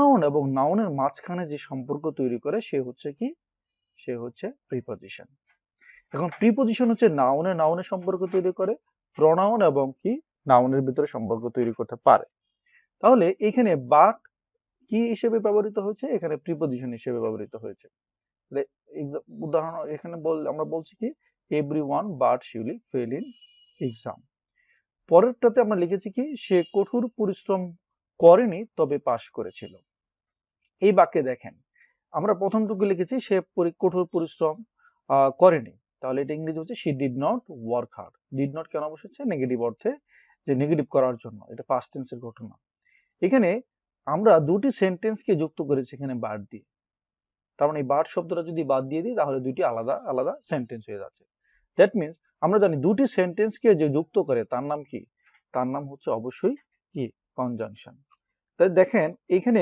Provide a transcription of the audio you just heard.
Pronoun এবং নাউনের মাঝখানে যে সম্পর্ক তৈরি করে সে হচ্ছে কি, সে হচ্ছে প্রিপজিশন। এখন প্রিপজিশন হচ্ছে নাউনের সম্পর্ক তৈরি করে, প্রোনাউন এবং কি নাউনের ভিতরে সম্পর্ক তৈরি করতে পারে। তাহলে এখানে বাট কি হিসেবে ব্যবহৃত হয়েছে, এখানে প্রিপজিশন হিসেবে ব্যবহৃত হয়েছে। উদাহরণ এখানে আমরা বলছি কি everyone but Shiuli fail in exam. পরেরটাতে আমরা লিখেছি কি সে কঠোর পরিশ্রম করেনি তবে পাশ করেছিল। এই বাক্যে দেখেন আমরা প্রথমটুকু লিখেছি সে কঠোর পরিশ্রম করেনি, তাহলে এটা ইংরেজি হচ্ছে she did not work hard। did not কেন বসেছে, নেগেটিভ অর্থে, যে নেগেটিভ করার জন্য, এটা পাস্ট টেন্সের ঘটনা। এখানে আমরা দুটি সেন্টেন্সকে যুক্ত করেছি এখানে বাট দিয়ে, তার মানে এই বাট শব্দটা যদি বাদ দিয়ে দিই তাহলে দুটি আলাদা আলাদা সেন্টেন্স হয়ে যাচ্ছে। দ্যাট মিনস আমরা জানি দুটি সেন্টেন্সকে যে যুক্ত করে তার নাম কি, তার নাম হচ্ছে অবশ্যই কি কনজাংশন। তাই দেখেন এখানে